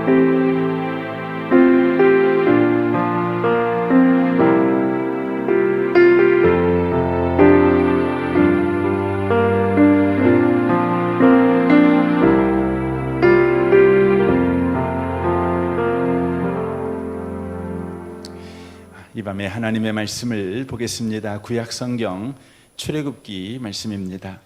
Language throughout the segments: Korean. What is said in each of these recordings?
이 밤에 하나님의 말씀을 보겠습니다. 구약성경 출애굽기 말씀입니다.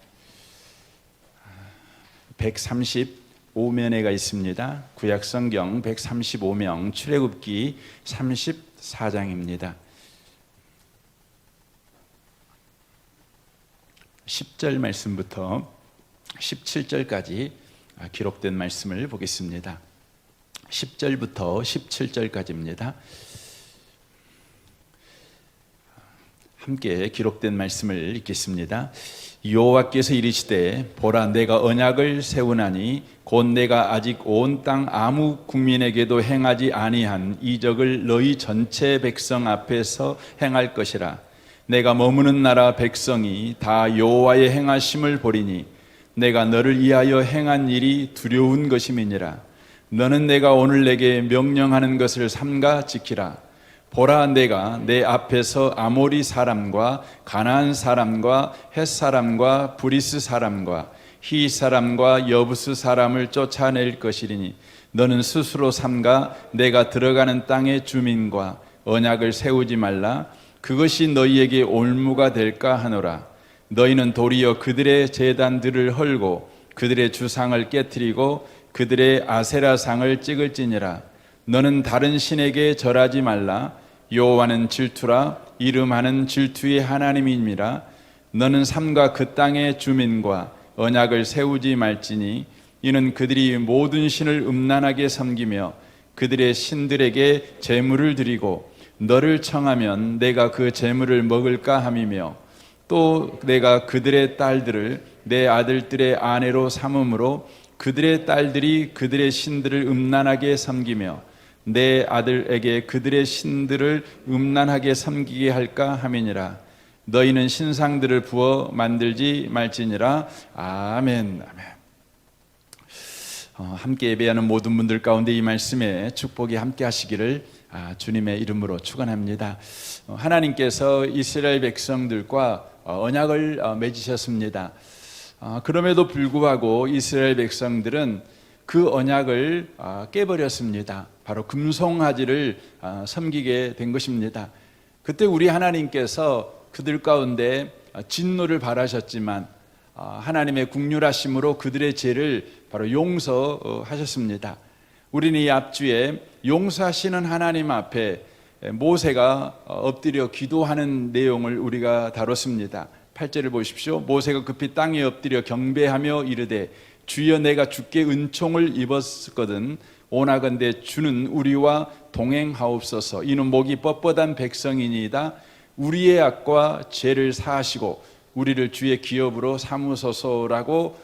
135면에가 있습니다. 구약성경 135면 출애굽기 34장입니다. 10절 말씀부터 17절까지 기록된 말씀을 보겠습니다. 10절부터 17절까지입니다. 함께 기록된 말씀을 읽겠습니다. 여호와께서 이르시되 보라 내가 언약을 세우나니 곧 내가 아직 온 땅 아무 국민에게도 행하지 아니한 이적을 너희 전체 백성 앞에서 행할 것이라. 내가 머무는 나라 백성이 다 여호와의 행하심을 보리니 내가 너를 위하여 행한 일이 두려운 것임이니라. 너는 내가 오늘 내게 명령하는 것을 삼가 지키라. 보라 내가 내 앞에서 아모리 사람과 가나안 사람과 헷 사람과 브리스 사람과 히 사람과 여부스 사람을 쫓아낼 것이리니 너는 스스로 삼가 내가 들어가는 땅의 주민과 언약을 세우지 말라. 그것이 너희에게 올무가 될까 하노라. 너희는 도리어 그들의 제단들을 헐고 그들의 주상을 깨뜨리고 그들의 아세라상을 찍을지니라. 너는 다른 신에게 절하지 말라. 여호와는 질투라. 이름하는 질투의 하나님이니라. 너는 삼가 그 땅의 주민과 언약을 세우지 말지니 이는 그들이 모든 신을 음란하게 섬기며 그들의 신들에게 제물을 드리고 너를 청하면 내가 그 제물을 먹을까 함이며 또 내가 그들의 딸들을 내 아들들의 아내로 삼음으로 그들의 딸들이 그들의 신들을 음란하게 섬기며 내 아들에게 그들의 신들을 음란하게 섬기게 할까 함이니라. 너희는 신상들을 부어 만들지 말지니라. 아멘. 아멘. 함께 예배하는 모든 분들 가운데 이 말씀에 축복이 함께 하시기를 주님의 이름으로 축원합니다. 하나님께서 이스라엘 백성들과 언약을 맺으셨습니다. 그럼에도 불구하고 이스라엘 백성들은 그 언약을 깨버렸습니다. 바로 금송아지를 섬기게 된 것입니다. 그때 우리 하나님께서 그들 가운데 진노를 발하셨지만 하나님의 국률하심으로 그들의 죄를 바로 용서하셨습니다. 우리는 이 앞주에 용서하시는 하나님 앞에 모세가 엎드려 기도하는 내용을 우리가 다뤘습니다. 8절을 보십시오. 모세가 급히 땅에 엎드려 경배하며 이르되 주여 내가 주께 은총을 입었거든 오나건대 주는 우리와 동행하옵소서. 이는 목이 뻣뻣한 백성이니이다. 우리의 악과 죄를 사하시고 우리를 주의 기업으로 삼으소서라고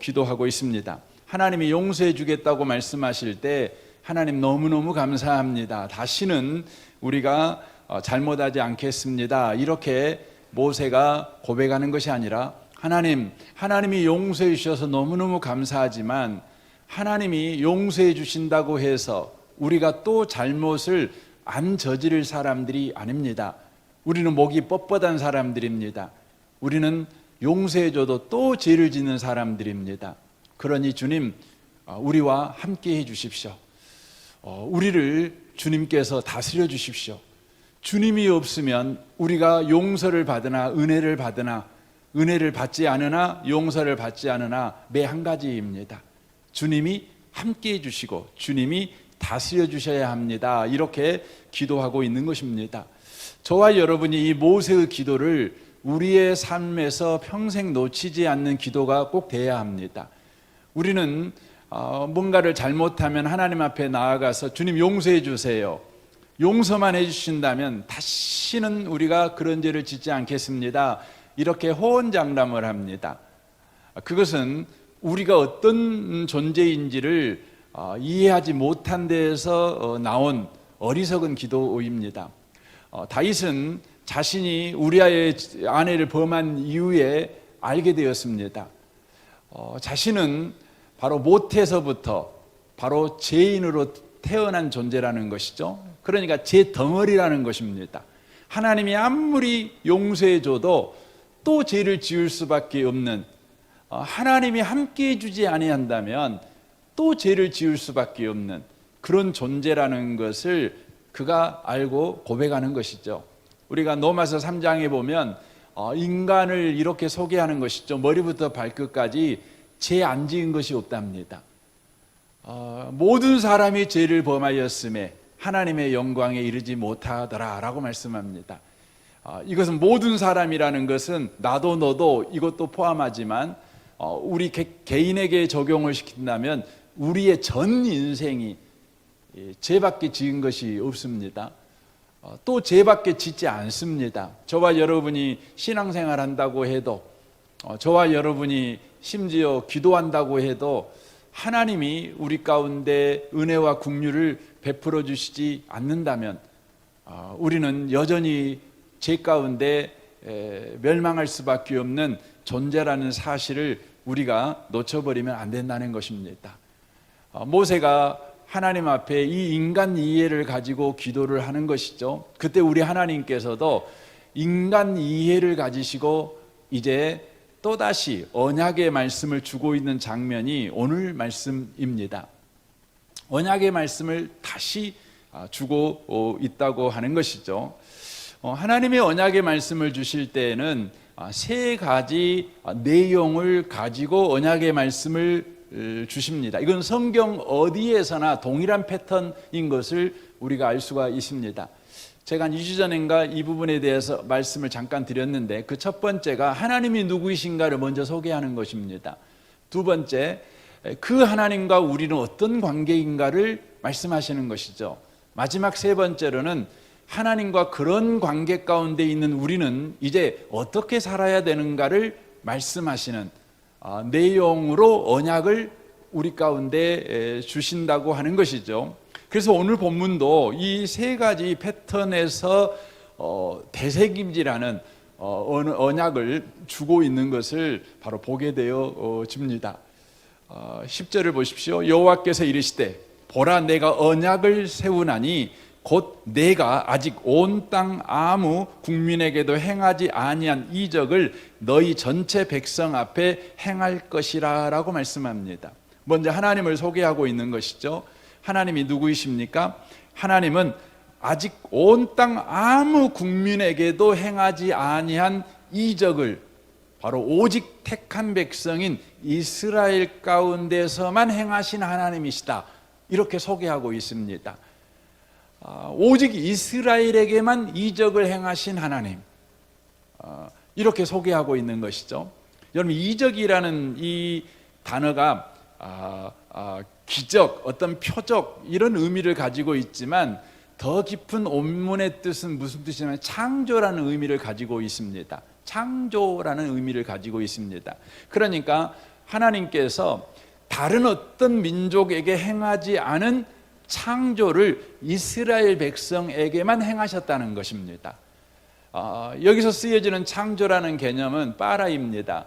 기도하고 있습니다. 하나님이 용서해 주겠다고 말씀하실 때 하나님 너무너무 감사합니다. 다시는 우리가 잘못하지 않겠습니다. 이렇게 모세가 고백하는 것이 아니라 하나님이 용서해 주셔서 너무너무 감사하지만 하나님이 용서해 주신다고 해서 우리가 또 잘못을 안 저지를 사람들이 아닙니다. 우리는 목이 뻣뻣한 사람들입니다. 우리는 용서해 줘도 또 죄를 짓는 사람들입니다. 그러니 주님, 우리와 함께 해 주십시오. 우리를 주님께서 다스려 주십시오. 주님이 없으면 우리가 용서를 받으나 은혜를 받지 않으나 용서를 받지 않으나 매 한 가지입니다. 주님이 함께 해주시고 주님이 다스려 주셔야 합니다. 이렇게 기도하고 있는 것입니다. 저와 여러분이 이 모세의 기도를 우리의 삶에서 평생 놓치지 않는 기도가 꼭 돼야 합니다. 우리는 뭔가를 잘못하면 하나님 앞에 나아가서 주님 용서해 주세요. 용서만 해주신다면 다시는 우리가 그런 죄를 짓지 않겠습니다. 이렇게 호언장담을 합니다. 그것은 우리가 어떤 존재인지를 이해하지 못한 데에서 나온 어리석은 기도입니다. 다윗은 자신이 우리아의 아내를 범한 이후에 알게 되었습니다. 자신은 바로 못해서부터 바로 죄인으로 태어난 존재라는 것이죠. 그러니까 죄 덩어리라는 것입니다. 하나님이 아무리 용서해 줘도 또 죄를 지을 수밖에 없는, 하나님이 함께해 주지 아니한다면 또 죄를 지을 수밖에 없는 그런 존재라는 것을 그가 알고 고백하는 것이죠. 우리가 로마서 3장에 보면 인간을 이렇게 소개하는 것이죠. 머리부터 발끝까지 죄 안 지은 것이 없답니다. 모든 사람이 죄를 범하였음에 하나님의 영광에 이르지 못하더라 라고 말씀합니다. 이것은 모든 사람이라는 것은 나도 너도 이것도 포함하지만 우리 개인에게 적용을 시킨다면 우리의 전 인생이 죄밖에 지은 것이 없습니다. 또 죄밖에 짓지 않습니다. 저와 여러분이 신앙생활 한다고 해도, 저와 여러분이 심지어 기도한다고 해도 하나님이 우리 가운데 은혜와 긍휼을 베풀어 주시지 않는다면 우리는 여전히 죄 가운데 멸망할 수밖에 없는 존재라는 사실을 우리가 놓쳐버리면 안 된다는 것입니다. 모세가 하나님 앞에 이 인간 이해를 가지고 기도를 하는 것이죠. 그때 우리 하나님께서도 인간 이해를 가지시고 이제 또다시 언약의 말씀을 주고 있는 장면이 오늘 말씀입니다. 언약의 말씀을 다시 주고 있다고 하는 것이죠. 하나님의 언약의 말씀을 주실 때에는 세 가지 내용을 가지고 언약의 말씀을 주십니다. 이건 성경 어디에서나 동일한 패턴인 것을 우리가 알 수가 있습니다. 제가 한 2주 전인가 이 부분에 대해서 말씀을 잠깐 드렸는데 그 첫 번째가 하나님이 누구이신가를 먼저 소개하는 것입니다. 두 번째, 그 하나님과 우리는 어떤 관계인가를 말씀하시는 것이죠. 마지막 세 번째로는 하나님과 그런 관계 가운데 있는 우리는 이제 어떻게 살아야 되는가를 말씀하시는 내용으로 언약을 우리 가운데 주신다고 하는 것이죠. 그래서 오늘 본문도 이 세 가지 패턴에서 대세김질하는 언약을 주고 있는 것을 바로 보게 되어집니다. 10절을 보십시오. 여호와께서 이르시되 보라 내가 언약을 세우나니 곧 내가 아직 온 땅 아무 국민에게도 행하지 아니한 이적을 너희 전체 백성 앞에 행할 것이라 라고 말씀합니다. 먼저 하나님을 소개하고 있는 것이죠. 하나님이 누구이십니까? 하나님은 아직 온 땅 아무 국민에게도 행하지 아니한 이적을 바로 오직 택한 백성인 이스라엘 가운데서만 행하신 하나님이시다, 이렇게 소개하고 있습니다. 오직 이스라엘에게만 이적을 행하신 하나님, 이렇게 소개하고 있는 것이죠. 여러분, 이적이라는 이 단어가 기적, 어떤 표적 이런 의미를 가지고 있지만 더 깊은 원문의 뜻은 무슨 뜻이냐면 창조라는 의미를 가지고 있습니다. 창조라는 의미를 가지고 있습니다. 그러니까 하나님께서 다른 어떤 민족에게 행하지 않은 창조를 이스라엘 백성에게만 행하셨다는 것입니다. 여기서 쓰여지는 창조라는 개념은 파라입니다.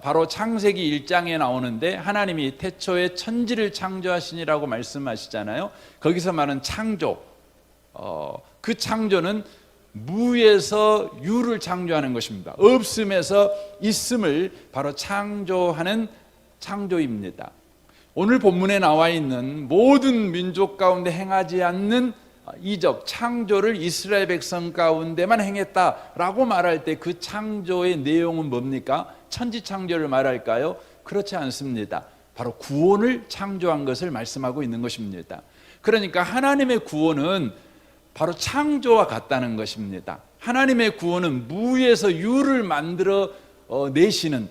바로 창세기 1장에 나오는데 하나님이 태초에 천지를 창조하시니라고 말씀하시잖아요. 거기서 말하는 창조, 그 창조는 무에서 유를 창조하는 것입니다. 없음에서 있음을 바로 창조하는 창조입니다. 오늘 본문에 나와 있는 모든 민족 가운데 행하지 않는 이적, 창조를 이스라엘 백성 가운데만 행했다라고 말할 때 그 창조의 내용은 뭡니까? 천지 창조를 말할까요? 그렇지 않습니다. 바로 구원을 창조한 것을 말씀하고 있는 것입니다. 그러니까 하나님의 구원은 바로 창조와 같다는 것입니다. 하나님의 구원은 무에서 유를 만들어 내시는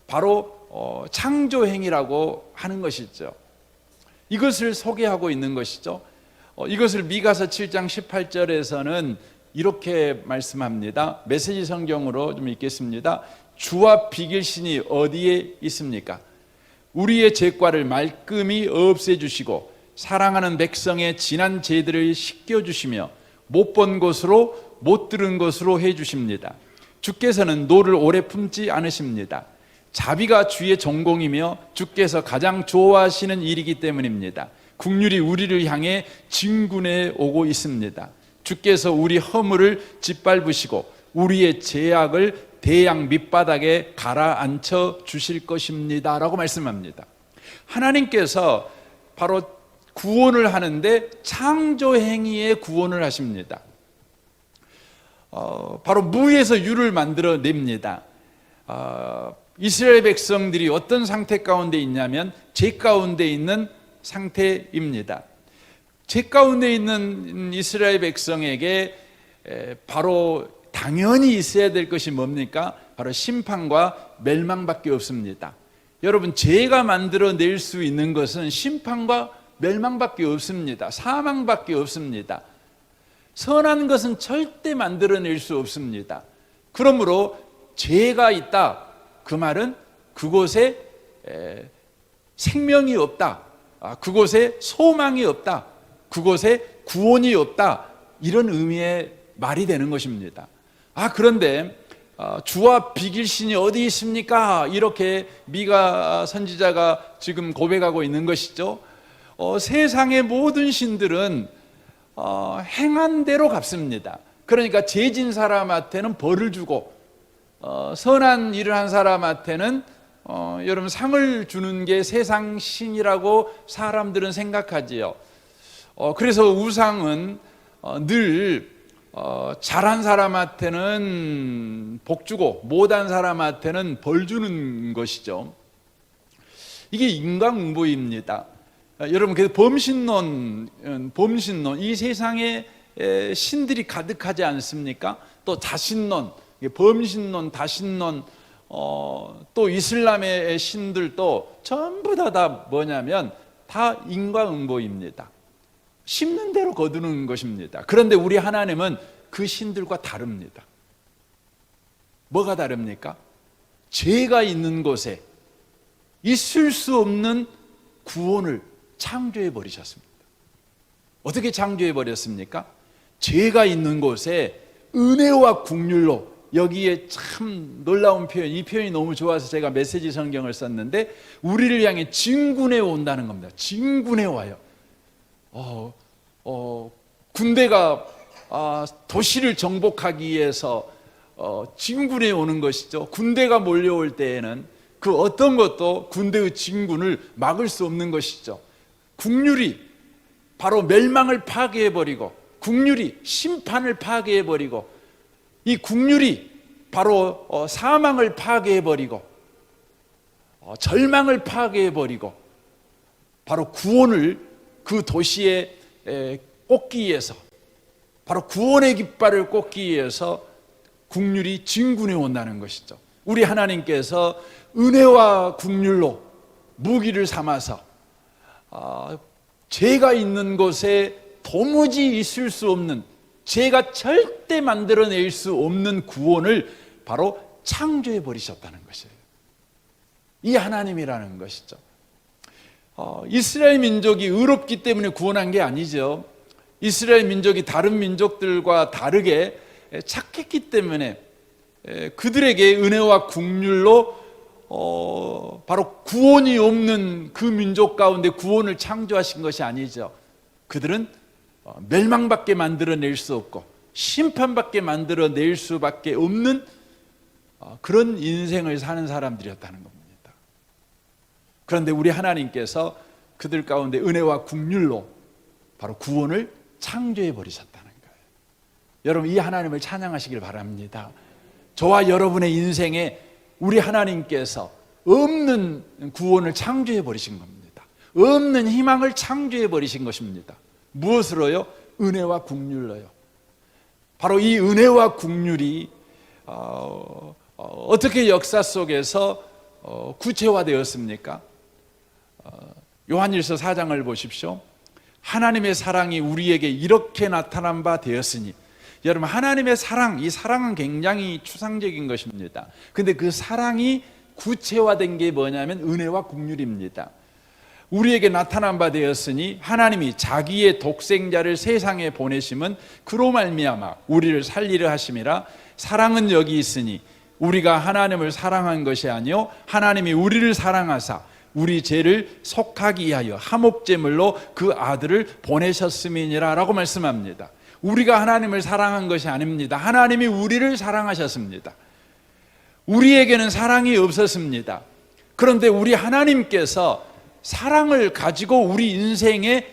바로 창조행위라고 하는 것이죠. 이것을 소개하고 있는 것이죠. 이것을 미가서 7장 18절에서는 이렇게 말씀합니다. 메시지 성경으로 좀 읽겠습니다. 주와 비길 신이 어디에 있습니까? 우리의 죄과를 말끔히 없애주시고 사랑하는 백성의 지난 죄들을 씻겨주시며 못 본 것으로 못 들은 것으로 해주십니다. 주께서는 노를 오래 품지 않으십니다. 자비가 주의 전공이며 주께서 가장 좋아하시는 일이기 때문입니다. 국률이 우리를 향해 진군해 오고 있습니다. 주께서 우리 허물을 짓밟으시고 우리의 죄악을 대양 밑바닥에 가라앉혀 주실 것입니다 라고 말씀합니다. 하나님께서 바로 구원을 하는데 창조행위의 구원을 하십니다. 바로 무에서 유를 만들어냅니다. 이스라엘 백성들이 어떤 상태 가운데 있냐면 죄 가운데 있는 상태입니다. 죄 가운데 있는 이스라엘 백성에게 바로 당연히 있어야 될 것이 뭡니까? 바로 심판과 멸망밖에 없습니다. 여러분, 죄가 만들어낼 수 있는 것은 심판과 멸망밖에 없습니다. 사망밖에 없습니다. 선한 것은 절대 만들어낼 수 없습니다. 그러므로 죄가 있다, 그 말은 그곳에 생명이 없다, 그곳에 소망이 없다, 그곳에 구원이 없다, 이런 의미의 말이 되는 것입니다. 그런데 주와 비길 신이 어디 있습니까? 이렇게 미가 선지자가 지금 고백하고 있는 것이죠. 세상의 모든 신들은 행한 대로 갚습니다. 그러니까 죄진 사람한테는 벌을 주고 선한 일을 한 사람한테는 여러분 상을 주는 게 세상 신이라고 사람들은 생각하지요. 그래서 우상은 늘 잘한 사람한테는 복 주고 못한 사람한테는 벌 주는 것이죠. 이게 인간응보입니다. 여러분, 그래서 범신론, 이 세상에 신들이 가득하지 않습니까? 또 다신론, 범신론, 다신론, 또 이슬람의 신들도 전부 다 뭐냐면 다 인과응보입니다. 심는 대로 거두는 것입니다. 그런데 우리 하나님은 그 신들과 다릅니다. 뭐가 다릅니까? 죄가 있는 곳에 있을 수 없는 구원을 창조해 버리셨습니다. 어떻게 창조해 버렸습니까? 죄가 있는 곳에 은혜와 긍휼로, 여기에 참 놀라운 표현, 이 표현이 너무 좋아서 제가 메시지 성경을 썼는데, 우리를 향해 진군해 온다는 겁니다. 진군해 와요. 군대가 도시를 정복하기 위해서 진군해 오는 것이죠. 군대가 몰려올 때에는 그 어떤 것도 군대의 진군을 막을 수 없는 것이죠. 국률이 바로 멸망을 파괴해버리고, 국률이 심판을 파괴해버리고, 이 국률이 바로 사망을 파괴해버리고, 절망을 파괴해버리고, 바로 구원을 그 도시에 꽂기 위해서, 바로 구원의 깃발을 꽂기 위해서 국률이 진군해 온다는 것이죠. 우리 하나님께서 은혜와 국률로 무기를 삼아서 죄가 있는 곳에 도무지 있을 수 없는, 죄가 절대 만들어낼 수 없는 구원을 바로 창조해 버리셨다는 것이에요. 이 하나님이라는 것이죠. 이스라엘 민족이 의롭기 때문에 구원한 게 아니죠. 이스라엘 민족이 다른 민족들과 다르게 착했기 때문에 그들에게 은혜와 긍휼로 바로 구원이 없는 그 민족 가운데 구원을 창조하신 것이 아니죠. 그들은 멸망밖에 만들어낼 수 없고 심판밖에 만들어낼 수밖에 없는 그런 인생을 사는 사람들이었다는 겁니다. 그런데 우리 하나님께서 그들 가운데 은혜와 긍휼로 바로 구원을 창조해 버리셨다는 거예요. 여러분, 이 하나님을 찬양하시길 바랍니다. 저와 여러분의 인생에 우리 하나님께서 없는 구원을 창조해 버리신 겁니다. 없는 희망을 창조해 버리신 것입니다. 무엇으로요? 은혜와 긍휼로요. 바로 이 은혜와 긍휼이 어떻게 역사 속에서 구체화되었습니까? 요한일서 4장을 보십시오. 하나님의 사랑이 우리에게 이렇게 나타난 바 되었으니, 여러분, 하나님의 사랑, 이 사랑은 굉장히 추상적인 것입니다. 근데 그 사랑이 구체화된 게 뭐냐면 은혜와 긍휼입니다. 우리에게 나타난 바 되었으니 하나님이 자기의 독생자를 세상에 보내심은 그로 말미암아 우리를 살리려 하심이라. 사랑은 여기 있으니 우리가 하나님을 사랑한 것이 아니요 하나님이 우리를 사랑하사 우리 죄를 속하기 위하여 화목제물로 그 아들을 보내셨음이니라 라고 말씀합니다. 우리가 하나님을 사랑한 것이 아닙니다. 하나님이 우리를 사랑하셨습니다. 우리에게는 사랑이 없었습니다. 그런데 우리 하나님께서 사랑을 가지고 우리 인생에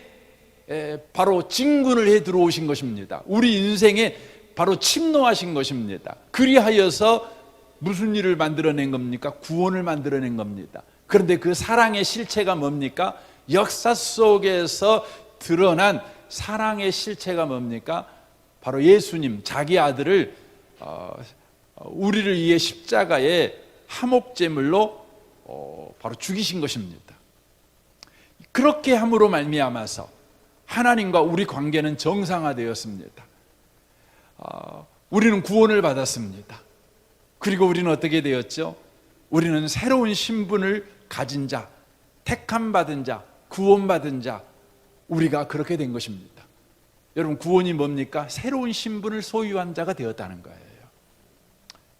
바로 진군을 해 들어오신 것입니다. 우리 인생에 바로 침노하신 것입니다. 그리하여서 무슨 일을 만들어낸 겁니까? 구원을 만들어낸 겁니다. 그런데 그 사랑의 실체가 뭡니까? 역사 속에서 드러난 사랑의 실체가 뭡니까? 바로 예수님, 자기 아들을 우리를 위해 십자가에 화목제물로 바로 죽이신 것입니다. 그렇게 함으로 말미암아서 하나님과 우리 관계는 정상화되었습니다. 우리는 구원을 받았습니다. 그리고 우리는 어떻게 되었죠? 우리는 새로운 신분을 가진 자, 택함 받은 자, 구원받은 자, 우리가 그렇게 된 것입니다. 여러분, 구원이 뭡니까? 새로운 신분을 소유한 자가 되었다는 거예요.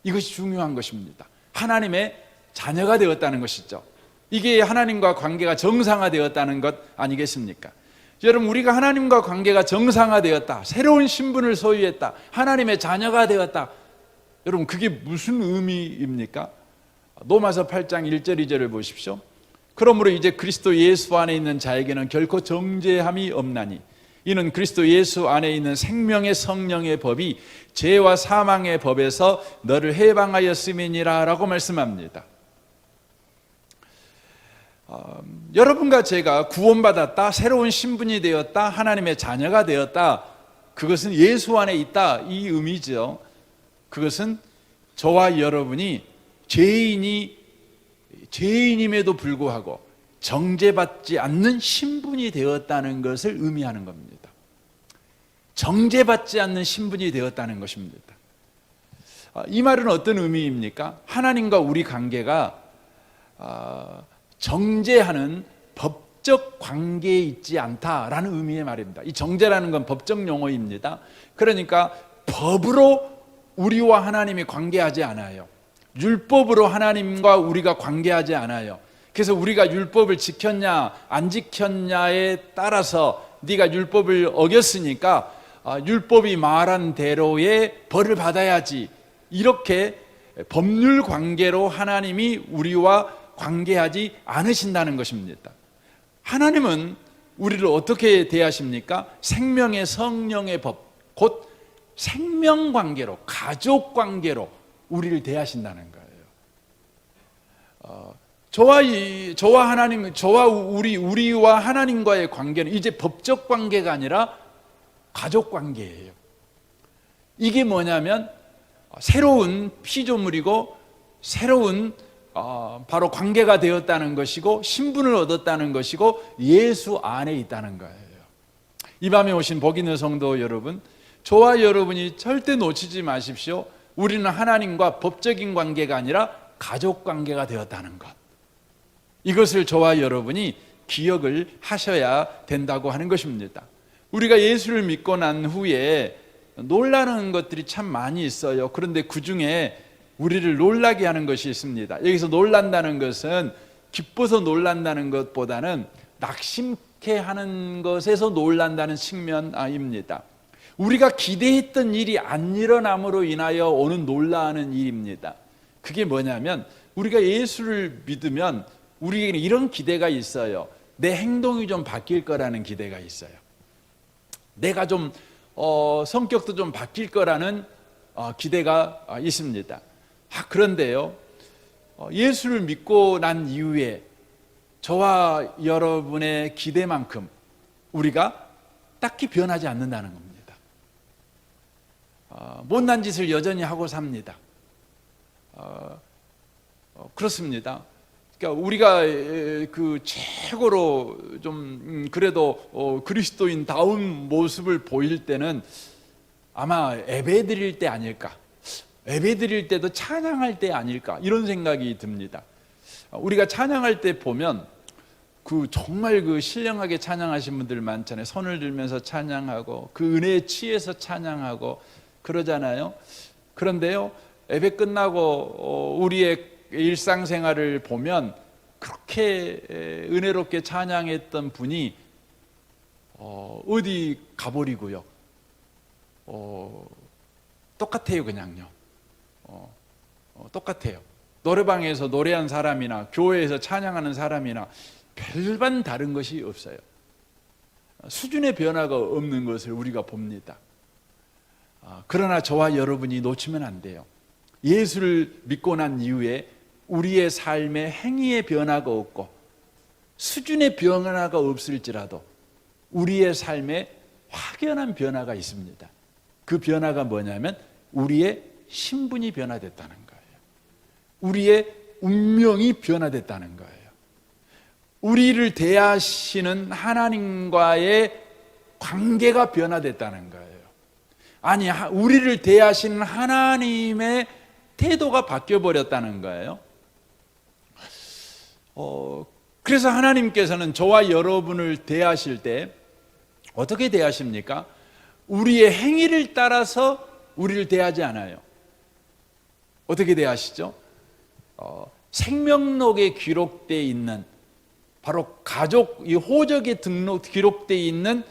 이것이 중요한 것입니다. 하나님의 자녀가 되었다는 것이죠. 이게 하나님과 관계가 정상화되었다는 것 아니겠습니까? 여러분, 우리가 하나님과 관계가 정상화되었다, 새로운 신분을 소유했다, 하나님의 자녀가 되었다, 여러분, 그게 무슨 의미입니까? 로마서 8장 1절 2절을 보십시오. 그러므로 이제 그리스도 예수 안에 있는 자에게는 결코 정죄함이 없나니 이는 그리스도 예수 안에 있는 생명의 성령의 법이 죄와 사망의 법에서 너를 해방하였음이니라 라고 말씀합니다. 여러분과 제가 구원받았다, 새로운 신분이 되었다, 하나님의 자녀가 되었다, 그것은 예수 안에 있다, 이 의미죠. 그것은 저와 여러분이 죄인임에도 불구하고 정죄받지 않는 신분이 되었다는 것을 의미하는 겁니다. 정죄받지 않는 신분이 되었다는 것입니다. 이 말은 어떤 의미입니까? 하나님과 우리 관계가 정죄하는 법적 관계에 있지 않다라는 의미의 말입니다. 이 정죄라는 건 법적 용어입니다. 그러니까 법으로 우리와 하나님이 관계하지 않아요. 율법으로 하나님과 우리가 관계하지 않아요. 그래서 우리가 율법을 지켰냐 안 지켰냐에 따라서 네가 율법을 어겼으니까 율법이 말한 대로의 벌을 받아야지, 이렇게 법률 관계로 하나님이 우리와 관계하지 않으신다는 것입니다. 하나님은 우리를 어떻게 대하십니까? 생명의 성령의 법, 곧 생명관계로, 가족관계로 우리를 대하신다는 거예요. 저와 하나님, 우리와 하나님과의 관계는 이제 법적 관계가 아니라 가족 관계예요. 이게 뭐냐면 새로운 피조물이고 새로운 바로 관계가 되었다는 것이고 신분을 얻었다는 것이고 예수 안에 있다는 거예요. 이 밤에 오신 복 있는 성도 여러분, 저와 여러분이 절대 놓치지 마십시오. 우리는 하나님과 법적인 관계가 아니라 가족 관계가 되었다는 것, 이것을 저와 여러분이 기억을 하셔야 된다고 하는 것입니다. 우리가 예수를 믿고 난 후에 놀라는 것들이 참 많이 있어요. 그런데 그 중에 우리를 놀라게 하는 것이 있습니다. 여기서 놀란다는 것은 기뻐서 놀란다는 것보다는 낙심케 하는 것에서 놀란다는 측면입니다. 우리가 기대했던 일이 안 일어남으로 인하여 오는 놀라는 일입니다. 그게 뭐냐면 우리가 예수를 믿으면 우리에게는 이런 기대가 있어요. 내 행동이 좀 바뀔 거라는 기대가 있어요. 내가 좀 성격도 좀 바뀔 거라는 기대가 있습니다. 그런데요, 예수를 믿고 난 이후에 저와 여러분의 기대만큼 우리가 딱히 변하지 않는다는 겁니다. 못난 짓을 여전히 하고 삽니다. 그렇습니다. 그러니까 우리가 그 최고로 좀 그래도 그리스도인다운 모습을 보일 때는 아마 예배드릴 때 아닐까, 예배드릴 때도 찬양할 때 아닐까, 이런 생각이 듭니다. 우리가 찬양할 때 보면 정말 신령하게 찬양하신 분들 많잖아요. 손을 들면서 찬양하고 그 은혜에 취해서 찬양하고 그러잖아요. 그런데요, 예배 끝나고 우리의 일상생활을 보면 그렇게 은혜롭게 찬양했던 분이 어디 가버리고요. 똑같아요, 그냥요. 똑같아요. 노래방에서 노래한 사람이나 교회에서 찬양하는 사람이나 별반 다른 것이 없어요. 수준의 변화가 없는 것을 우리가 봅니다. 그러나 저와 여러분이 놓치면 안 돼요. 예수를 믿고 난 이후에 우리의 삶에 행위의 변화가 없고 수준의 변화가 없을지라도 우리의 삶에 확연한 변화가 있습니다. 그 변화가 뭐냐면 우리의 신분이 변화됐다는 거예요. 우리의 운명이 변화됐다는 거예요. 우리를 대하시는 하나님과의 관계가 변화됐다는 거예요. 아니, 우리를 대하시는 하나님의 태도가 바뀌어버렸다는 거예요. 그래서 하나님께서는 저와 여러분을 대하실 때 어떻게 대하십니까? 우리의 행위를 따라서 우리를 대하지 않아요. 어떻게 대하시죠? 생명록에 기록되어 있는 바로 가족, 이 호적에 기록되어 있는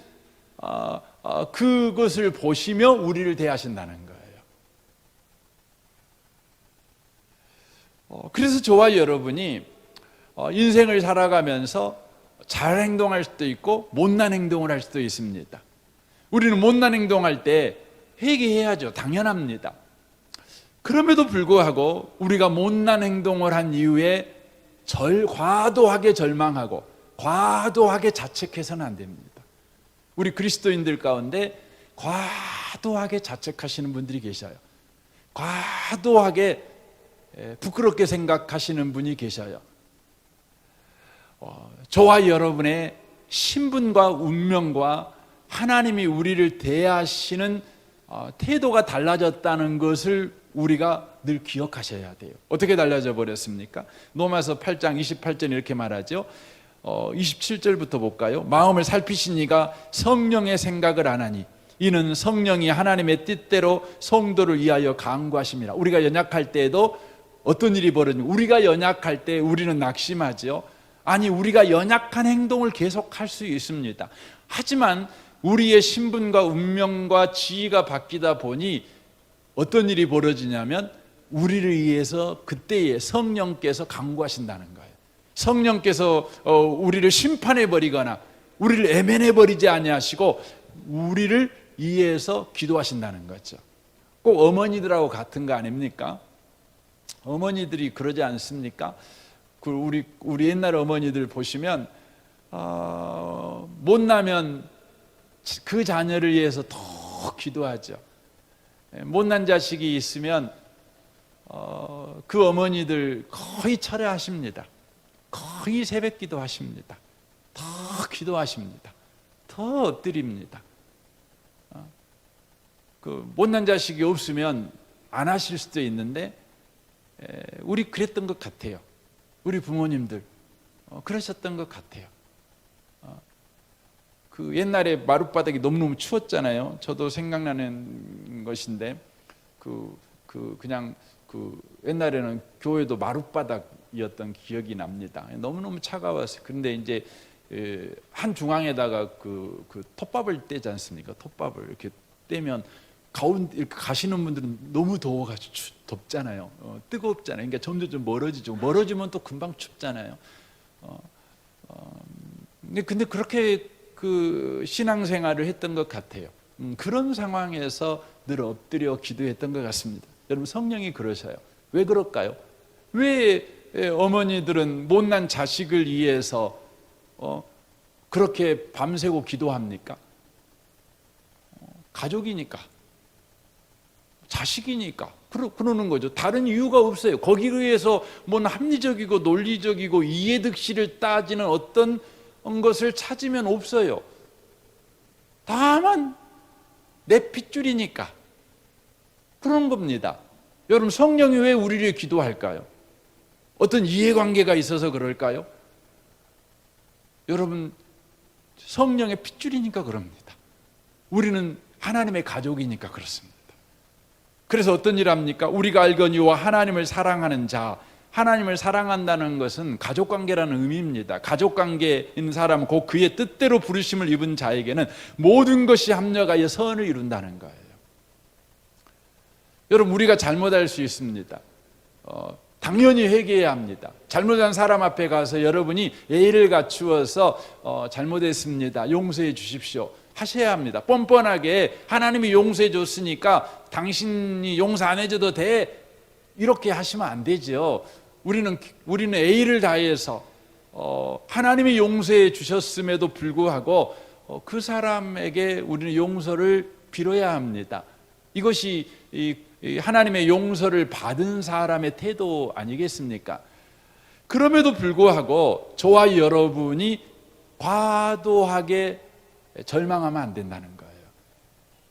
그것을 보시며 우리를 대하신다는 거예요. 그래서 저와 여러분이 인생을 살아가면서 잘 행동할 수도 있고 못난 행동을 할 수도 있습니다. 우리는 못난 행동할 때 회개해야죠. 당연합니다. 그럼에도 불구하고 우리가 못난 행동을 한 이후에 과도하게 절망하고 과도하게 자책해서는 안 됩니다. 우리 그리스도인들 가운데 과도하게 자책하시는 분들이 계셔요. 과도하게 부끄럽게 생각하시는 분이 계셔요. 저와 여러분의 신분과 운명과 하나님이 우리를 대하시는 태도가 달라졌다는 것을 우리가 늘 기억하셔야 돼요. 어떻게 달라져 버렸습니까? 로마서 8장 28절 이렇게 말하죠. 27절부터 볼까요? 마음을 살피신 이가 성령의 생각을 안 하니 이는 성령이 하나님의 뜻대로 성도를 위하여 강구하심이라. 우리가 연약할 때에도 어떤 일이 벌어지면 우리가 연약할 때 우리는 낙심하죠. 아니, 우리가 연약한 행동을 계속할 수 있습니다. 하지만 우리의 신분과 운명과 지위가 바뀌다 보니 어떤 일이 벌어지냐면 우리를 위해서 그때에 성령께서 강구하신다는 거예요. 성령께서 우리를 심판해 버리거나 우리를 애면해 버리지 아니하시고 우리를 위해서 기도하신다는 거죠. 꼭 어머니들하고 같은 거 아닙니까? 어머니들이 그러지 않습니까? 우리 옛날 어머니들 보시면 못나면 그 자녀를 위해서 더 기도하죠. 못난 자식이 있으면 그 어머니들 거의 철회하십니다. 거의 새벽 기도하십니다. 더 기도하십니다. 더 엎드립니다. 그 못난 자식이 없으면 안 하실 수도 있는데 우리 그랬던 것 같아요. 우리 부모님들 그러셨던 것 같아요. 그 옛날에 마룻바닥이 너무너무 추웠잖아요. 저도 생각나는 것인데 그냥 옛날에는 교회도 마룻바닥이었던 기억이 납니다. 너무너무 차가웠어요. 그런데 이제 한 중앙에다가 그 톱밥을 떼지 않습니까? 톱밥을 이렇게 떼면 가운데 이렇게 가시는 분들은 너무 더워가지고 덥잖아요. 뜨겁잖아요. 그러니까 점점 멀어지죠. 멀어지면 또 금방 춥잖아요. 근데 그렇게 그 신앙생활을 했던 것 같아요. 그런 상황에서 늘 엎드려 기도했던 것 같습니다. 여러분, 성령이 그러셔요. 왜 그럴까요? 왜 어머니들은 못난 자식을 위해서 그렇게 밤새고 기도합니까? 가족이니까, 자식이니까 그러는 거죠. 다른 이유가 없어요. 거기에 의해서 뭔 합리적이고 논리적이고 이해득실을 따지는 어떤 것을 찾으면 없어요. 다만 내 핏줄이니까 그런 겁니다. 여러분, 성령이 왜 우리를 기도할까요? 어떤 이해관계가 있어서 그럴까요? 여러분, 성령의 핏줄이니까 그럽니다. 우리는 하나님의 가족이니까 그렇습니다. 그래서 어떤 일 합니까? 우리가 알거니와 하나님을 사랑하는 자, 하나님을 사랑한다는 것은 가족관계라는 의미입니다. 가족관계인 사람, 곧 그의 뜻대로 부르심을 입은 자에게는 모든 것이 합력하여 선을 이룬다는 거예요. 여러분, 우리가 잘못할 수 있습니다. 당연히 회개해야 합니다. 잘못한 사람 앞에 가서 여러분이 예의를 갖추어서 잘못했습니다, 용서해 주십시오 하셔야 합니다. 뻔뻔하게 하나님이 용서해 줬으니까 당신이 용서 안 해줘도 돼, 이렇게 하시면 안 되죠. 우리는 예의를 다해서 하나님이 용서해 주셨음에도 불구하고 그 사람에게 우리는 용서를 빌어야 합니다. 이것이 하나님의 용서를 받은 사람의 태도 아니겠습니까? 그럼에도 불구하고 저와 여러분이 과도하게 절망하면 안 된다는 거예요.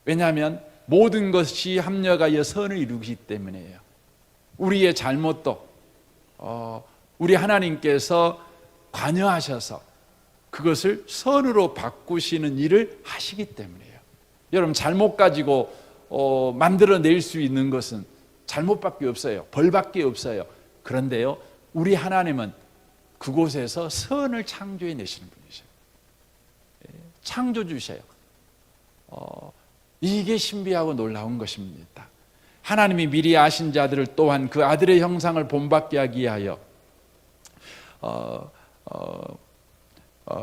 왜냐하면 모든 것이 합력하여 선을 이루기 때문이에요. 우리의 잘못도 우리 하나님께서 관여하셔서 그것을 선으로 바꾸시는 일을 하시기 때문이에요. 여러분, 잘못 가지고 만들어낼 수 있는 것은 잘못밖에 없어요. 벌밖에 없어요. 그런데요, 우리 하나님은 그곳에서 선을 창조해 내시는 분이세요. 창조주세요. 이게 신비하고 놀라운 것입니다. 하나님이 미리 아신 자들을 또한 그 아들의 형상을 본받게 하기 위하여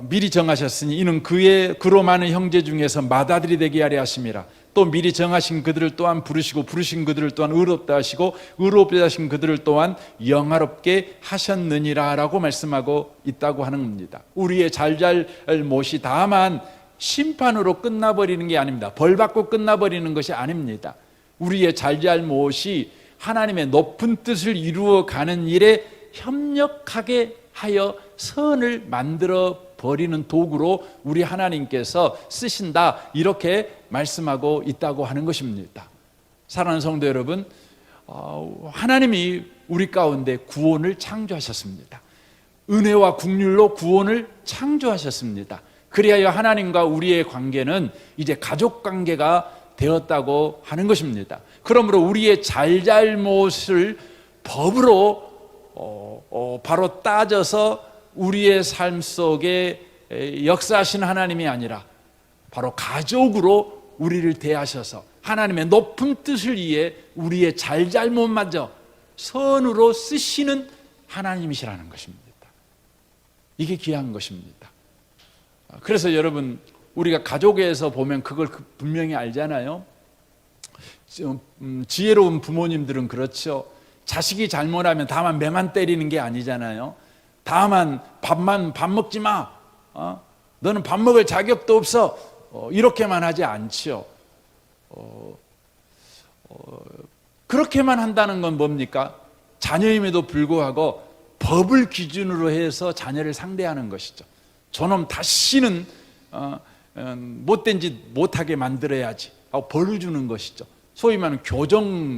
미리 정하셨으니 이는 그로 많은 형제 중에서 맏아들이 되게 하려 하심이라. 또 미리 정하신 그들을 또한 부르시고 부르신 그들을 또한 의롭다 하시고 의롭게 하신 그들을 또한 영화롭게 하셨느니라 라고 말씀하고 있다고 하는 겁니다. 우리의 잘잘못이 다만 심판으로 끝나버리는 게 아닙니다. 벌 받고 끝나버리는 것이 아닙니다. 우리의 잘잘못이 하나님의 높은 뜻을 이루어가는 일에 협력하게 하여 선을 만들어 버리는 도구로 우리 하나님께서 쓰신다, 이렇게 말씀하고 있다고 하는 것입니다. 사랑하는 성도 여러분, 하나님이 우리 가운데 구원을 창조하셨습니다. 은혜와 긍휼로 구원을 창조하셨습니다. 그리하여 하나님과 우리의 관계는 이제 가족관계가 되었다고 하는 것입니다. 그러므로 우리의 잘잘못을 법으로 바로 따져서 우리의 삶 속에 역사하신 하나님이 아니라 바로 가족으로 우리를 대하셔서 하나님의 높은 뜻을 위해 우리의 잘잘못마저 선으로 쓰시는 하나님이시라는 것입니다. 이게 귀한 것입니다. 그래서 여러분, 우리가 가족에서 보면 그걸 분명히 알잖아요. 지혜로운 부모님들은 그렇죠. 자식이 잘못하면 다만 매만 때리는 게 아니잖아요. 다만 밥 먹지 마, 너는 밥 먹을 자격도 없어, 이렇게만 하지 않죠. 그렇게만 한다는 건 뭡니까? 자녀임에도 불구하고 법을 기준으로 해서 자녀를 상대하는 것이죠. 저놈 다시는 못된 짓 못하게 만들어야지 하고 벌을 주는 것이죠. 소위 말하는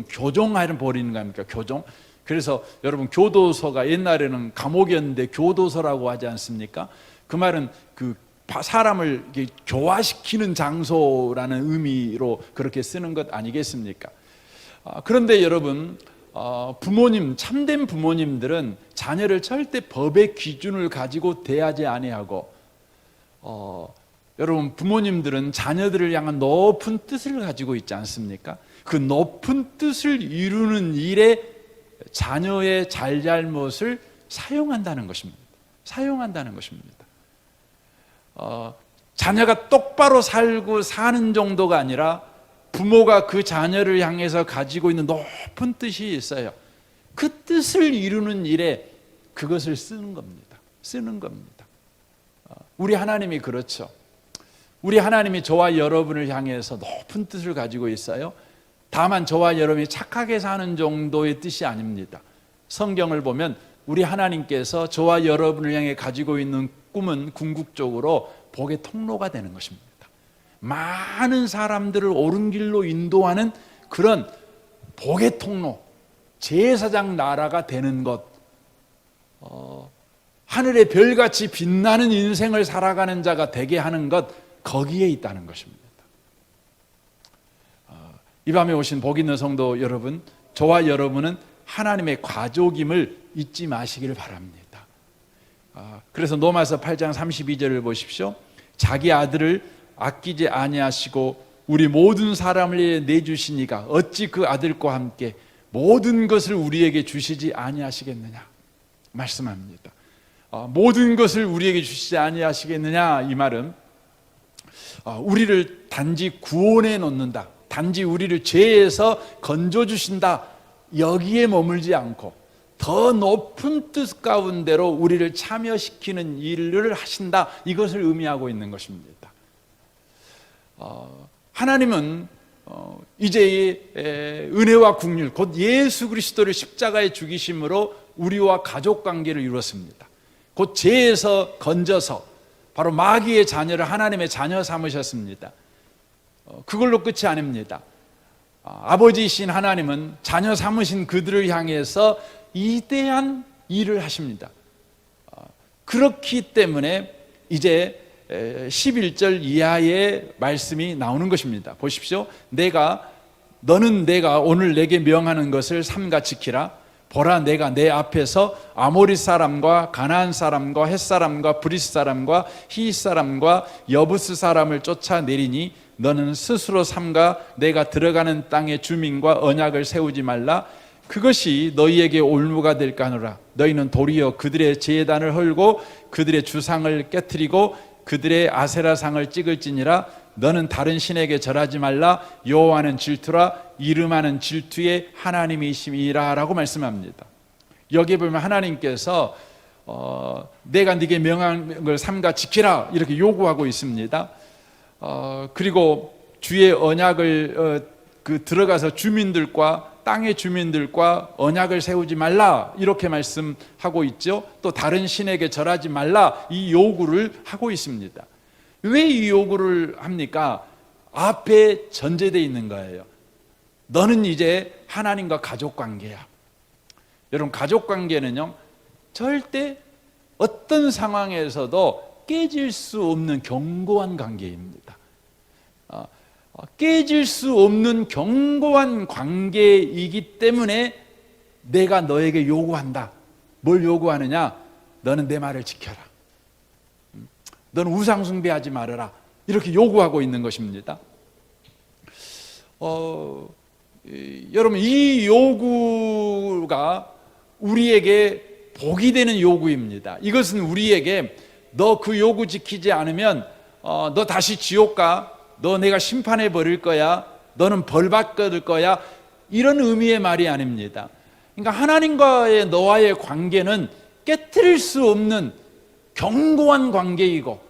교정하는 버리는 거 아닙니까? 교정. 그래서 여러분, 교도소가 옛날에는 감옥이었는데 교도소라고 하지 않습니까? 그 말은 그 사람을 교화시키는 장소라는 의미로 그렇게 쓰는 것 아니겠습니까? 그런데 여러분, 부모님, 참된 부모님들은 자녀를 절대 법의 기준을 가지고 대하지 아니하고, 여러분, 부모님들은 자녀들을 향한 높은 뜻을 가지고 있지 않습니까? 그 높은 뜻을 이루는 일에 자녀의 잘잘못을 사용한다는 것입니다. 사용한다는 것입니다. 자녀가 똑바로 살고 사는 정도가 아니라 부모가 그 자녀를 향해서 가지고 있는 높은 뜻이 있어요. 그 뜻을 이루는 일에 그것을 쓰는 겁니다. 쓰는 겁니다. 우리 하나님이 그렇죠. 우리 하나님이 저와 여러분을 향해서 높은 뜻을 가지고 있어요. 다만 저와 여러분이 착하게 사는 정도의 뜻이 아닙니다. 성경을 보면 우리 하나님께서 저와 여러분을 향해 가지고 있는 꿈은 궁극적으로 복의 통로가 되는 것입니다. 많은 사람들을 옳은 길로 인도하는 그런 복의 통로, 제사장 나라가 되는 것, 하늘의 별같이 빛나는 인생을 살아가는 자가 되게 하는 것, 거기에 있다는 것입니다. 이 밤에 오신 복 있는 성도 여러분, 저와 여러분은 하나님의 가족임을 잊지 마시기를 바랍니다. 그래서 로마서 8장 32절을 보십시오. 자기 아들을 아끼지 아니하시고 우리 모든 사람을 위해 내주시니가 어찌 그 아들과 함께 모든 것을 우리에게 주시지 아니하시겠느냐 말씀합니다. 모든 것을 우리에게 주시지 아니하시겠느냐, 이 말은 우리를 단지 구원해 놓는다, 단지 우리를 죄에서 건져주신다, 여기에 머물지 않고 더 높은 뜻 가운데로 우리를 참여시키는 일을 하신다, 이것을 의미하고 있는 것입니다. 하나님은 이제 은혜와 긍휼, 곧 예수 그리스도를 십자가에 죽이심으로 우리와 가족관계를 이루었습니다. 곧 죄에서 건져서 바로 마귀의 자녀를 하나님의 자녀 삼으셨습니다. 그걸로 끝이 아닙니다. 아버지이신 하나님은 자녀 삼으신 그들을 향해서 이대한 일을 하십니다. 그렇기 때문에 이제 11절 이하의 말씀이 나오는 것입니다. 보십시오. 너는 내가 오늘 내게 명하는 것을 삼가 지키라. 보라, 내가 내 앞에서 아모리 사람과 가나안 사람과 헷 사람과 브리스 사람과 히 사람과 여부스 사람을 쫓아내리니 너는 스스로 삼가 내가 들어가는 땅의 주민과 언약을 세우지 말라. 그것이 너희에게 올무가 될까 하노라. 너희는 도리어 그들의 제단을 헐고 그들의 주상을 깨트리고 그들의 아세라상을 찍을지니라. 너는 다른 신에게 절하지 말라. 여호와는 질투라. 이름하는 질투의 하나님이심이라 라고 말씀합니다. 여기 보면 하나님께서 내가 네게 명한 걸 삼가 지키라 이렇게 요구하고 있습니다. 그리고 주의 언약을 들어가서 주민들과 땅의 주민들과 언약을 세우지 말라 이렇게 말씀하고 있죠. 또 다른 신에게 절하지 말라 이 요구를 하고 있습니다. 왜 이 요구를 합니까? 앞에 전제되어 있는 거예요. 너는 이제 하나님과 가족관계야. 여러분, 가족관계는요 절대 어떤 상황에서도 깨질 수 없는 견고한 관계입니다. 깨질 수 없는 견고한 관계이기 때문에 내가 너에게 요구한다. 뭘 요구하느냐? 너는 내 말을 지켜라. 너는 우상 숭배하지 말아라. 이렇게 요구하고 있는 것입니다. 여러분, 이 요구가 우리에게 복이 되는 요구입니다. 이것은 우리에게 너 그 요구 지키지 않으면 너 다시 지옥 가. 너 내가 심판해 버릴 거야. 너는 벌 받을 거야. 이런 의미의 말이 아닙니다. 그러니까 하나님과의 너와의 관계는 깨트릴 수 없는 견고한 관계이고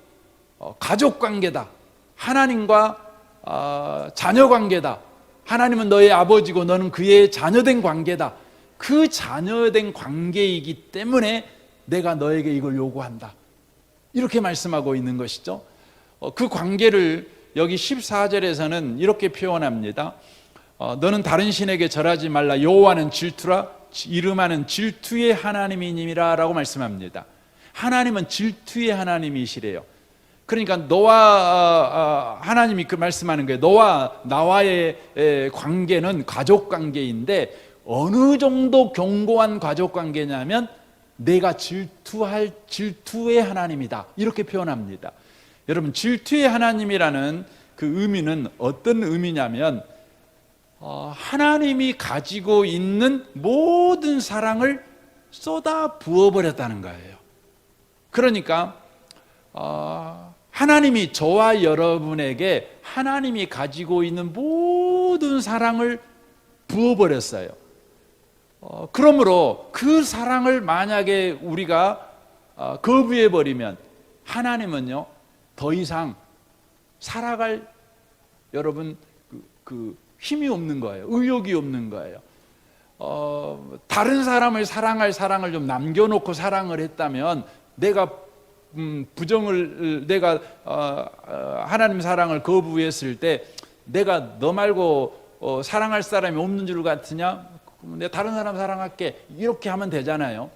가족 관계다. 하나님과 자녀 관계다. 하나님은 너의 아버지고 너는 그의 자녀된 관계다. 그 자녀된 관계이기 때문에 내가 너에게 이걸 요구한다. 이렇게 말씀하고 있는 것이죠. 그 관계를 여기 14절에서는 이렇게 표현합니다. 너는 다른 신에게 절하지 말라. 여호와는 질투라. 이름하는 질투의 하나님이니라 라고 말씀합니다. 하나님은 질투의 하나님이시래요. 그러니까 너와 하나님이 그 말씀하는 거예요. 너와 나와의 관계는 가족관계인데 어느 정도 견고한 가족관계냐면 내가 질투할 질투의 하나님이다. 이렇게 표현합니다. 여러분, 질투의 하나님이라는 그 의미는 어떤 의미냐면 하나님이 가지고 있는 모든 사랑을 쏟아 부어버렸다는 거예요. 그러니까 하나님이 저와 여러분에게 하나님이 가지고 있는 모든 사랑을 부어버렸어요. 그러므로 그 사랑을 만약에 우리가 거부해버리면 하나님은요 더 이상 살아갈 여러분 그 힘이 없는 거예요. 의욕이 없는 거예요. 다른 사람을 사랑할 사랑을 좀 남겨놓고 사랑을 했다면 내가 내가 하나님 사랑을 거부했을 때 내가 너 말고 사랑할 사람이 없는 줄 같으냐? 내가 다른 사람 사랑할게 이렇게 하면 되잖아요.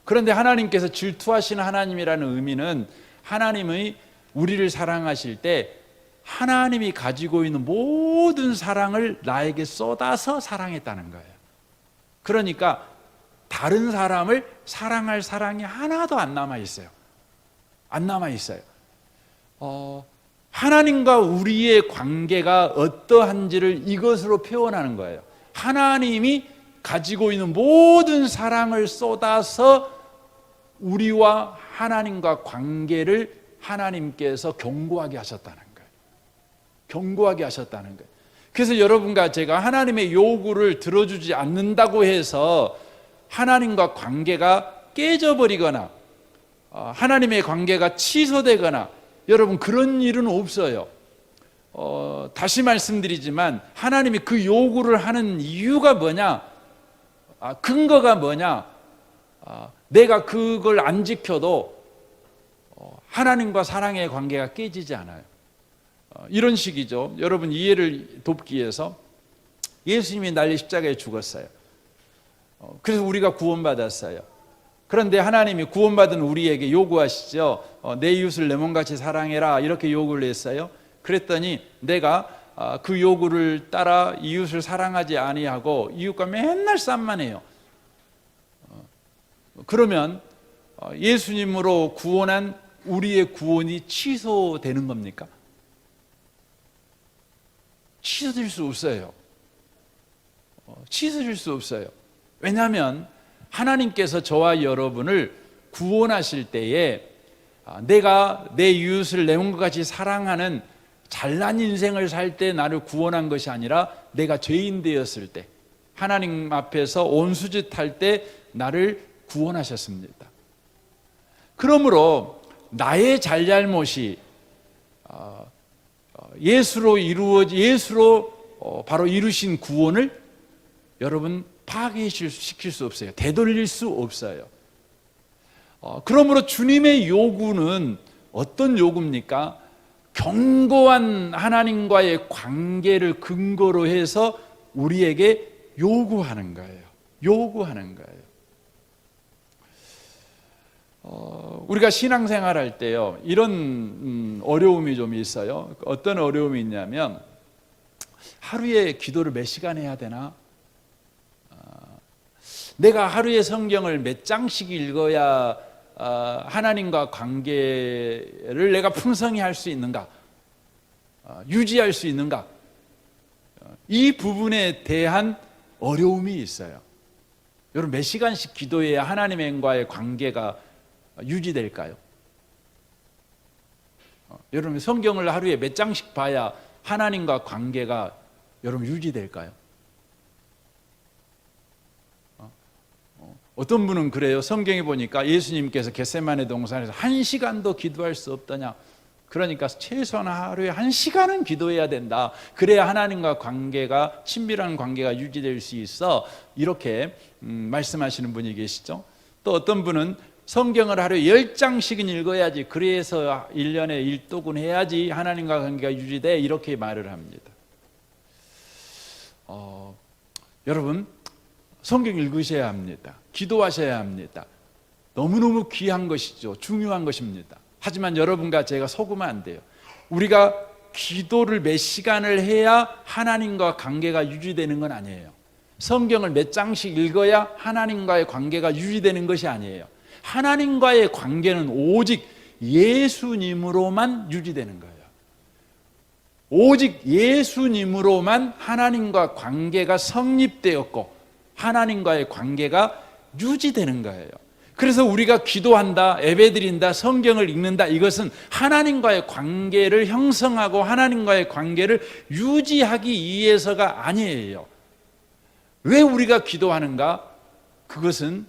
그런데 하나님께서 질투하시는 하나님이라는 의미는 하나님의 우리를 사랑하실 때 하나님이 가지고 있는 모든 사랑을 나에게 쏟아서 사랑했다는 거예요. 그러니까 다른 사람을 사랑할 사랑이 하나도 안 남아 있어요. 안 남아 있어요. 하나님과 우리의 관계가 어떠한지를 이것으로 표현하는 거예요. 하나님이 가지고 있는 모든 사랑을 쏟아서 우리와 하나님과 관계를 하나님께서 견고하게 하셨다는 거예요. 견고하게 하셨다는 거예요. 그래서 여러분과 제가 하나님의 요구를 들어주지 않는다고 해서 하나님과 관계가 깨져버리거나 하나님의 관계가 취소되거나 여러분 그런 일은 없어요. 다시 말씀드리지만 하나님이 그 요구를 하는 이유가 뭐냐? 근거가 뭐냐? 내가 그걸 안 지켜도 하나님과 사랑의 관계가 깨지지 않아요. 이런 식이죠. 여러분 이해를 돕기 위해서 예수님이 날려 십자가에 죽었어요. 그래서 우리가 구원받았어요. 그런데 하나님이 구원받은 우리에게 요구하시죠. 내 이웃을 내 몸같이 사랑해라 이렇게 요구를 했어요. 그랬더니 내가 그 요구를 따라 이웃을 사랑하지 아니하고 이웃과 맨날 싸움만 해요. 그러면 예수님으로 구원한 우리의 구원이 취소되는 겁니까? 취소될 수 없어요. 취소될 수 없어요. 왜냐하면 하나님께서 저와 여러분을 구원하실 때에 내가 내 이웃을 내 몸과 같이 사랑하는 잘난 인생을 살 때 나를 구원한 것이 아니라 내가 죄인 되었을 때 하나님 앞에서 온수짓 할 때 나를 구원하셨습니다. 그러므로 나의 잘잘못이 예수로 바로 이루신 구원을 여러분 파괴시킬 수 없어요. 되돌릴 수 없어요. 그러므로 주님의 요구는 어떤 요구입니까? 견고한 하나님과의 관계를 근거로 해서 우리에게 요구하는 거예요. 요구하는 거예요. 우리가 신앙생활 할 때요, 이런 어려움이 좀 있어요. 어떤 어려움이 있냐면, 하루에 기도를 몇 시간 해야 되나? 내가 하루에 성경을 몇 장씩 읽어야 하나님과 관계를 내가 풍성히 할 수 있는가? 유지할 수 있는가? 이 부분에 대한 어려움이 있어요. 여러분 몇 시간씩 기도해야 하나님과의 관계가 유지될까요? 여러분 성경을 하루에 몇 장씩 봐야 하나님과 관계가 여러분 유지될까요? 어떤 분은 그래요. 성경에 보니까 예수님께서 겟세마네 동산에서 1시간도 기도할 수 없더냐. 그러니까 최소한 하루에 1시간은 기도해야 된다. 그래야 하나님과 관계가, 친밀한 관계가 유지될 수 있어. 이렇게 말씀하시는 분이 계시죠. 또 어떤 분은 성경을 하루에 10장씩은 읽어야지, 그래서 1년에 1독은 해야지 하나님과 관계가 유지돼, 이렇게 말을 합니다. 여러분 성경 읽으셔야 합니다. 기도하셔야 합니다. 너무너무 귀한 것이죠. 중요한 것입니다. 하지만 여러분과 제가 속으면 안 돼요. 우리가 기도를 몇 시간을 해야 하나님과 관계가 유지되는 건 아니에요. 성경을 몇 장씩 읽어야 하나님과의 관계가 유지되는 것이 아니에요. 하나님과의 관계는 오직 예수님으로만 유지되는 거예요. 오직 예수님으로만 하나님과 관계가 성립되었고 하나님과의 관계가 유지되는 거예요. 그래서 우리가 기도한다, 예배드린다, 성경을 읽는다, 이것은 하나님과의 관계를 형성하고 하나님과의 관계를 유지하기 위해서가 아니에요. 왜 우리가 기도하는가? 그것은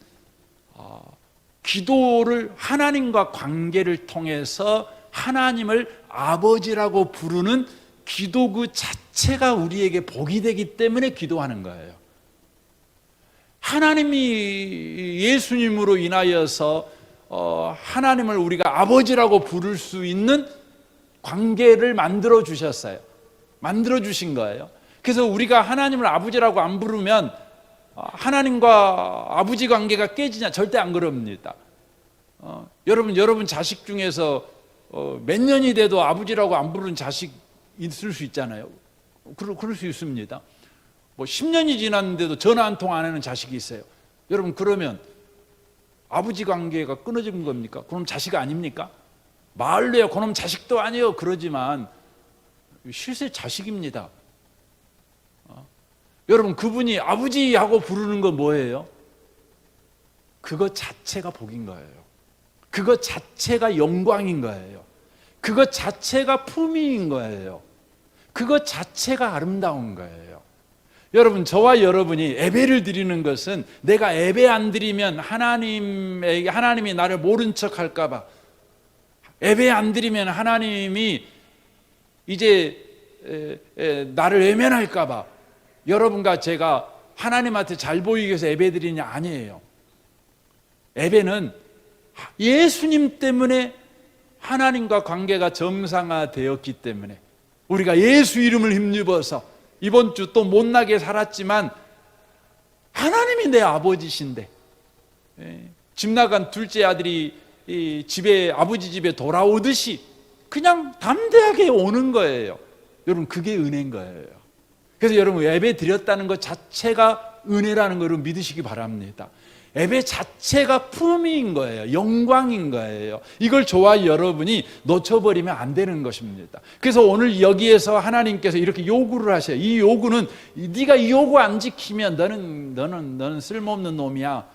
기도를 하나님과 관계를 통해서 하나님을 아버지라고 부르는 기도 그 자체가 우리에게 복이 되기 때문에 기도하는 거예요. 하나님이 예수님으로 인하여서 하나님을 우리가 아버지라고 부를 수 있는 관계를 만들어 주셨어요. 만들어 주신 거예요. 그래서 우리가 하나님을 아버지라고 안 부르면 하나님과 아버지 관계가 깨지냐? 절대 안 그럽니다. 여러분 자식 중에서 몇 년이 돼도 아버지라고 안 부르는 자식 있을 수 있잖아요. 그럴 수 있습니다. 뭐 10년이 지났는데도 전화 한 통 안 하는 자식이 있어요. 여러분, 그러면 아버지 관계가 끊어진 겁니까? 그럼 자식 아닙니까? 말로야 그놈 자식도 아니에요 그러지만 실제 자식입니다. 여러분, 그분이 아버지하고 부르는 건 뭐예요? 그것 자체가 복인 거예요. 그것 자체가 영광인 거예요. 그것 자체가 품위인 거예요. 그것 자체가 아름다운 거예요. 여러분, 저와 여러분이 예배를 드리는 것은 내가 예배 안 드리면 하나님이 나를 모른 척 할까 봐, 예배 안 드리면 하나님이 이제 나를 외면할까 봐 여러분과 제가 하나님한테 잘 보이기 위해서 예배 드리냐? 아니에요. 예배는 예수님 때문에 하나님과 관계가 정상화되었기 때문에, 우리가 예수 이름을 힘입어서 이번 주 또 못나게 살았지만 하나님이 내 아버지신데, 집 나간 둘째 아들이 아버지 집에 돌아오듯이 그냥 담대하게 오는 거예요. 여러분, 그게 은혜인 거예요. 그래서 여러분, 예배 드렸다는 것 자체가 은혜라는 것을 믿으시기 바랍니다. 예배 자체가 품위인 거예요. 영광인 거예요. 이걸 저와 여러분이 놓쳐버리면 안 되는 것입니다. 그래서 오늘 여기에서 하나님께서 이렇게 요구를 하셔요. 이 요구는, 네가 이 요구 안 지키면 너는 쓸모없는 놈이야.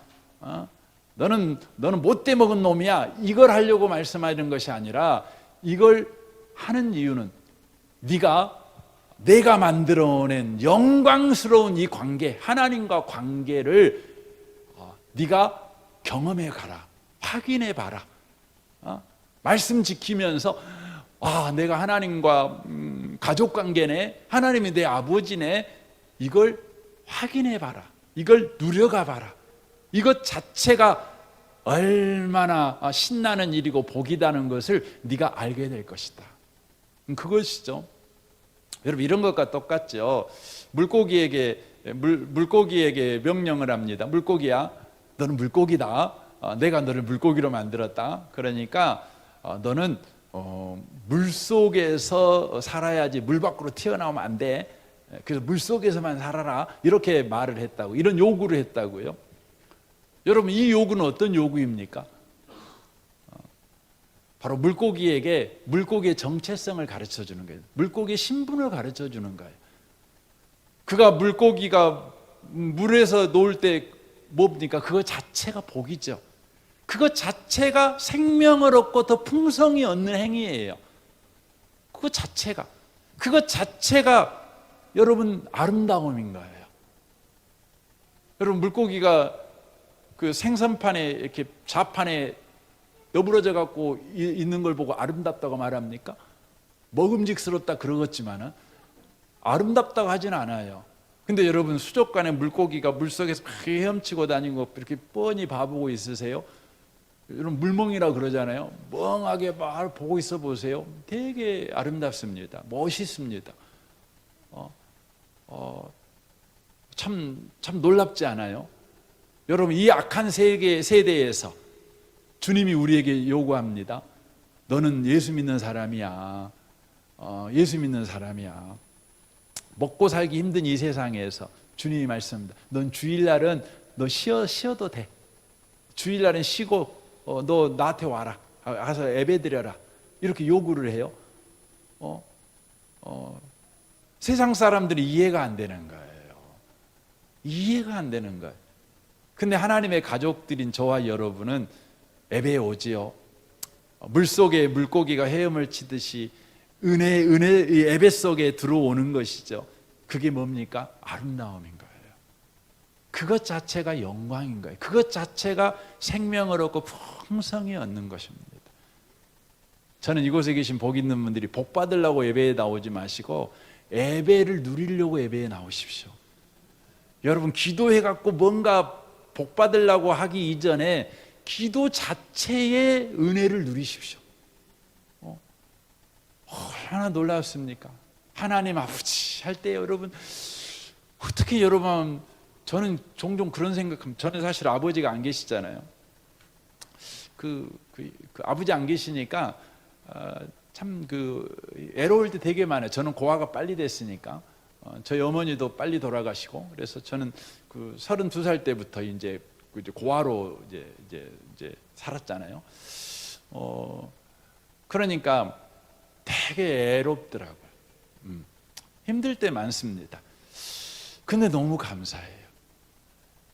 너는 못돼 먹은 놈이야. 이걸 하려고 말씀하는 것이 아니라, 이걸 하는 이유는 내가 만들어낸 영광스러운 이 관계, 하나님과 관계를 네가 경험해 가라, 확인해 봐라. 말씀 지키면서 내가 하나님과 가족 관계네, 하나님이 내 아버지네, 이걸 확인해 봐라, 이걸 누려가 봐라. 이것 자체가 얼마나 신나는 일이고 복이다는 것을 네가 알게 될 것이다. 그것이죠. 여러분, 이런 것과 똑같죠. 물고기에게 명령을 합니다. 물고기야, 너는 물고기다. 내가 너를 물고기로 만들었다. 그러니까 너는 물속에서 살아야지 물 밖으로 튀어나오면 안 돼. 그래서 물속에서만 살아라. 이렇게 말을 했다고, 이런 요구를 했다고요. 여러분, 이 요구는 어떤 요구입니까? 바로 물고기의 정체성을 가르쳐 주는 거예요. 물고기의 신분을 가르쳐 주는 거예요. 물고기가 물에서 놓을 때 뭡니까? 그것 자체가 복이죠. 그것 자체가 생명을 얻고 더 풍성히 얻는 행위예요. 그것 자체가 여러분 아름다움인 거예요. 여러분, 물고기가 그 생선판에 이렇게 자판에 여부러져 갖고 있는 걸 보고 아름답다고 말합니까? 먹음직스럽다 그러겠지만은 아름답다고 하진 않아요. 근데 여러분, 수족관에 물고기가 물속에서 막 헤엄치고 다니고 이렇게 뻔히 봐보고 있으세요? 여러분, 물멍이라고 그러잖아요. 멍하게 막 보고 있어 보세요. 되게 아름답습니다. 멋있습니다. 참 놀랍지 않아요? 여러분, 이 악한 세대에서 주님이 우리에게 요구합니다. 너는 예수 믿는 사람이야. 예수 믿는 사람이야. 먹고 살기 힘든 이 세상에서 주님이 말씀합니다. 넌 주일날은 너 쉬어도 돼. 주일날은 쉬고 너 나한테 와라. 가서 예배 드려라. 이렇게 요구를 해요. 세상 사람들이 이해가 안 되는 거예요. 이해가 안 되는 거예요. 근데 하나님의 가족들인 저와 여러분은 예배에 오지요. 물속에 물고기가 헤엄을 치듯이 은혜 예배 속에 들어오는 것이죠. 그게 뭡니까? 아름다움인 거예요. 그것 자체가 영광인 거예요. 그것 자체가 생명을 얻고 풍성히 얻는 것입니다. 저는 이곳에 계신 복 있는 분들이 복 받으려고 예배에 나오지 마시고 예배를 누리려고 예배에 나오십시오. 여러분, 기도해갖고 뭔가 복 받으려고 하기 이전에 기도 자체의 은혜를 누리십시오. 얼마나 놀랍습니까? 하나님 아버지 할 때 여러분, 어떻게 여러분, 저는 종종 그런 생각합니다. 저는 사실 아버지가 안 계시잖아요. 그 아버지 안 계시니까 참 애로울 때 되게 많아요. 저는 고아가 빨리 됐으니까. 저희 어머니도 빨리 돌아가시고, 그래서 저는 32살 때부터 이제 고아로 이제 살았잖아요. 그러니까 되게 애롭더라고요. 힘들 때 많습니다. 근데 너무 감사해요.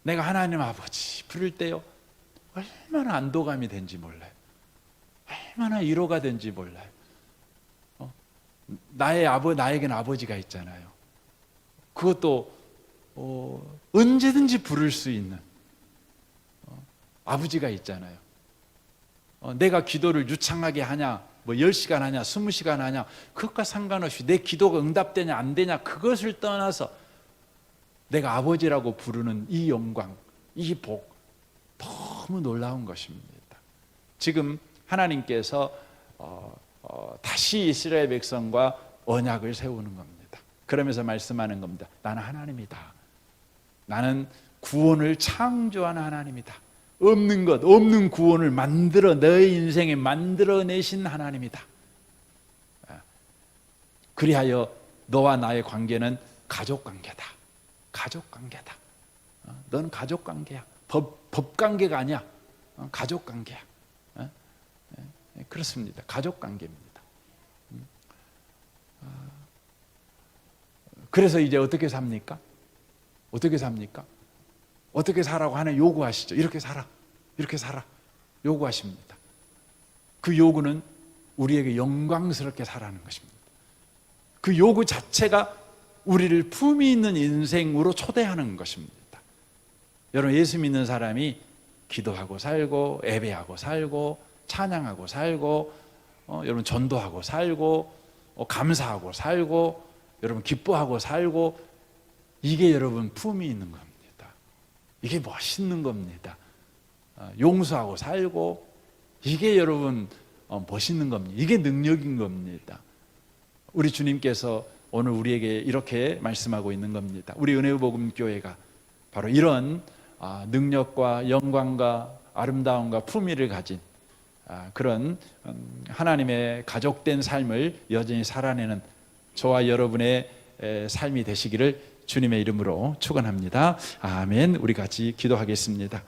내가 하나님 아버지 부를 때요, 얼마나 안도감이 된지 몰라요. 얼마나 위로가 된지 몰라요. 나에겐 아버지가 있잖아요. 그것도 언제든지 부를 수 있는 아버지가 있잖아요. 내가 기도를 유창하게 하냐, 10시간 하냐, 20시간 하냐, 그것과 상관없이 내 기도가 응답되냐 안 되냐, 그것을 떠나서 내가 아버지라고 부르는 이 영광, 이 복, 너무 놀라운 것입니다. 지금 하나님께서 다시 이스라엘 백성과 언약을 세우는 겁니다. 그러면서 말씀하는 겁니다. 나는 하나님이다. 나는 구원을 창조하는 하나님이다. 없는 것, 없는 구원을 너의 인생에 만들어내신 하나님이다. 그리하여 너와 나의 관계는 가족관계다. 가족관계다. 너는 가족관계야. 법관계가 아니야. 가족관계야. 그렇습니다. 가족관계입니다. 그래서 이제 어떻게 삽니까? 어떻게 삽니까? 어떻게 살라고 하나 요구하시죠. 이렇게 살아. 이렇게 살아. 요구하십니다. 그 요구는 우리에게 영광스럽게 살아가는 것입니다. 그 요구 자체가 우리를 품위 있는 인생으로 초대하는 것입니다. 여러분, 예수 믿는 사람이 기도하고 살고, 예배하고 살고, 찬양하고 살고, 여러분 전도하고 살고, 감사하고 살고, 여러분 기뻐하고 살고, 이게 여러분 품이 있는 겁니다. 이게 멋있는 겁니다. 용서하고 살고, 이게 여러분 멋있는 겁니다. 이게 능력인 겁니다. 우리 주님께서 오늘 우리에게 이렇게 말씀하고 있는 겁니다. 우리 은혜의 복음 교회가 바로 이런 능력과 영광과 아름다움과 품위를 가진 그런 하나님의 가족된 삶을 여전히 살아내는 저와 여러분의 삶이 되시기를 주님의 이름으로 축원합니다. 아멘. 우리 같이 기도하겠습니다.